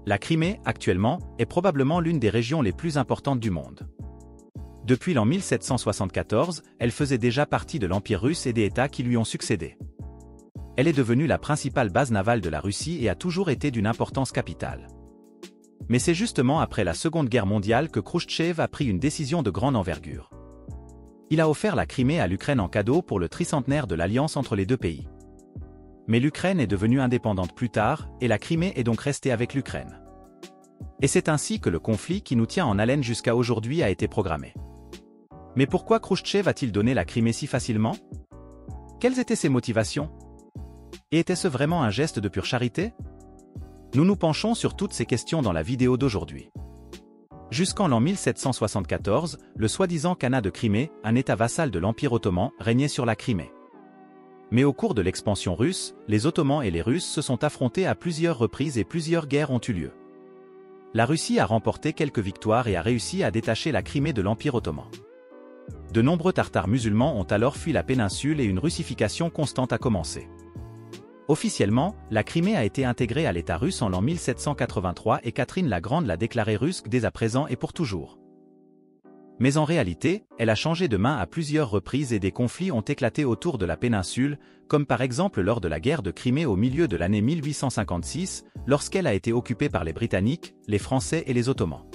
La Crimée, actuellement, est probablement l'une des régions les plus importantes du monde. Depuis l'an 1774, elle faisait déjà partie de l'Empire russe et des États qui lui ont succédé. Elle est devenue la principale base navale de la Russie et a toujours été d'une importance capitale. Mais c'est justement après la Seconde Guerre mondiale que Khrouchtchev a pris une décision de grande envergure. Il a offert la Crimée à l'Ukraine en cadeau pour le tricentenaire de l'alliance entre les deux pays. Mais l'Ukraine est devenue indépendante plus tard, et la Crimée est donc restée avec l'Ukraine. Et c'est ainsi que le conflit qui nous tient en haleine jusqu'à aujourd'hui a été programmé. Mais pourquoi Khrouchtchev a-t-il donné la Crimée si facilement? Quelles étaient ses motivations? Et était-ce vraiment un geste de pure charité? Nous nous penchons sur toutes ces questions dans la vidéo d'aujourd'hui. Jusqu'en l'an 1774, le soi-disant Khanat de Crimée, un État vassal de l'Empire ottoman, régnait sur la Crimée. Mais au cours de l'expansion russe, les Ottomans et les Russes se sont affrontés à plusieurs reprises et plusieurs guerres ont eu lieu. La Russie a remporté quelques victoires et a réussi à détacher la Crimée de l'Empire ottoman. De nombreux Tartares musulmans ont alors fui la péninsule et une russification constante a commencé. Officiellement, la Crimée a été intégrée à l'État russe en l'an 1783 et Catherine la Grande l'a déclarée russe dès à présent et pour toujours. Mais en réalité, elle a changé de main à plusieurs reprises et des conflits ont éclaté autour de la péninsule, comme par exemple lors de la guerre de Crimée au milieu de l'année 1856, lorsqu'elle a été occupée par les Britanniques, les Français et les Ottomans.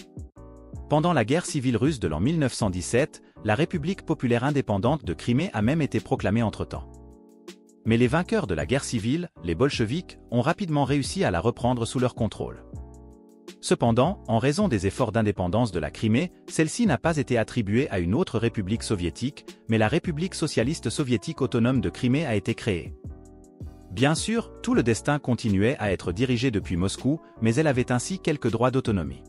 Pendant la guerre civile russe de l'an 1917, la République populaire indépendante de Crimée a même été proclamée entre-temps. Mais les vainqueurs de la guerre civile, les bolcheviks, ont rapidement réussi à la reprendre sous leur contrôle. Cependant, en raison des efforts d'indépendance de la Crimée, celle-ci n'a pas été attribuée à une autre république soviétique, mais la République socialiste soviétique autonome de Crimée a été créée. Bien sûr, tout le destin continuait à être dirigé depuis Moscou, mais elle avait ainsi quelques droits d'autonomie.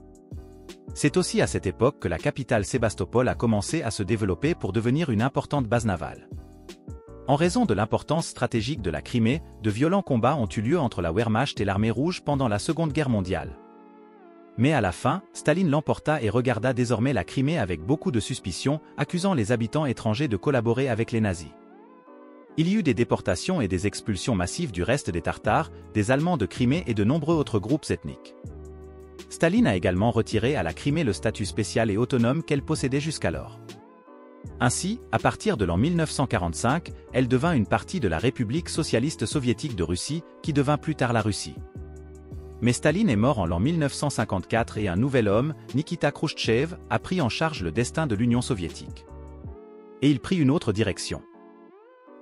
C'est aussi à cette époque que la capitale Sébastopol a commencé à se développer pour devenir une importante base navale. En raison de l'importance stratégique de la Crimée, de violents combats ont eu lieu entre la Wehrmacht et l'armée rouge pendant la Seconde Guerre mondiale. Mais à la fin, Staline l'emporta et regarda désormais la Crimée avec beaucoup de suspicion, accusant les habitants étrangers de collaborer avec les nazis. Il y eut des déportations et des expulsions massives du reste des Tartares, des Allemands de Crimée et de nombreux autres groupes ethniques. Staline a également retiré à la Crimée le statut spécial et autonome qu'elle possédait jusqu'alors. Ainsi, à partir de l'an 1945, elle devint une partie de la République socialiste soviétique de Russie, qui devint plus tard la Russie. Mais Staline est mort en l'an 1954 et un nouvel homme, Nikita Khrouchtchev, a pris en charge le destin de l'Union soviétique. Et il prit une autre direction.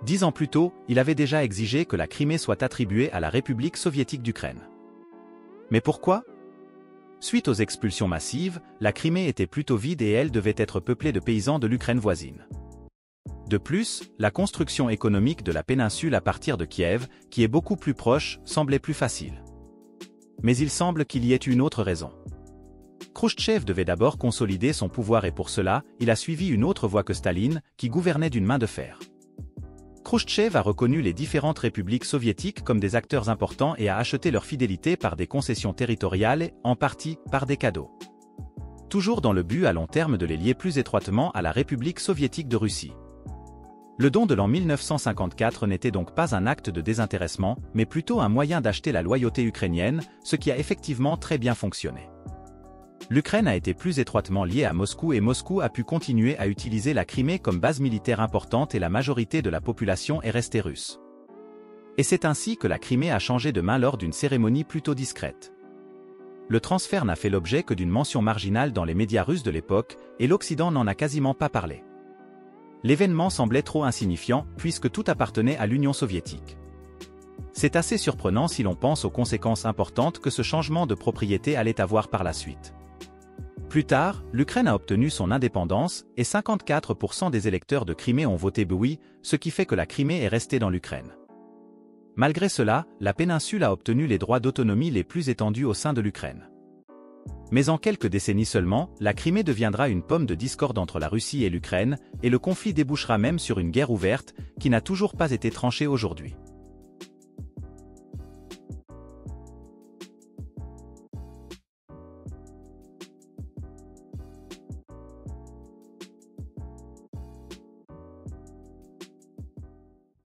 10 ans plus tôt, il avait déjà exigé que la Crimée soit attribuée à la République soviétique d'Ukraine. Mais pourquoi? Suite aux expulsions massives, la Crimée était plutôt vide et elle devait être peuplée de paysans de l'Ukraine voisine. De plus, la construction économique de la péninsule à partir de Kiev, qui est beaucoup plus proche, semblait plus facile. Mais il semble qu'il y ait une autre raison. Khrouchtchev devait d'abord consolider son pouvoir et pour cela, il a suivi une autre voie que Staline, qui gouvernait d'une main de fer. Khrouchtchev a reconnu les différentes républiques soviétiques comme des acteurs importants et a acheté leur fidélité par des concessions territoriales et, en partie, par des cadeaux. Toujours dans le but à long terme de les lier plus étroitement à la République soviétique de Russie. Le don de l'an 1954 n'était donc pas un acte de désintéressement, mais plutôt un moyen d'acheter la loyauté ukrainienne, ce qui a effectivement très bien fonctionné. L'Ukraine a été plus étroitement liée à Moscou et Moscou a pu continuer à utiliser la Crimée comme base militaire importante et la majorité de la population est restée russe. Et c'est ainsi que la Crimée a changé de main lors d'une cérémonie plutôt discrète. Le transfert n'a fait l'objet que d'une mention marginale dans les médias russes de l'époque, et l'Occident n'en a quasiment pas parlé. L'événement semblait trop insignifiant, puisque tout appartenait à l'Union soviétique. C'est assez surprenant si l'on pense aux conséquences importantes que ce changement de propriété allait avoir par la suite. Plus tard, l'Ukraine a obtenu son indépendance, et 54% des électeurs de Crimée ont voté oui, ce qui fait que la Crimée est restée dans l'Ukraine. Malgré cela, la péninsule a obtenu les droits d'autonomie les plus étendus au sein de l'Ukraine. Mais en quelques décennies seulement, la Crimée deviendra une pomme de discorde entre la Russie et l'Ukraine, et le conflit débouchera même sur une guerre ouverte, qui n'a toujours pas été tranchée aujourd'hui.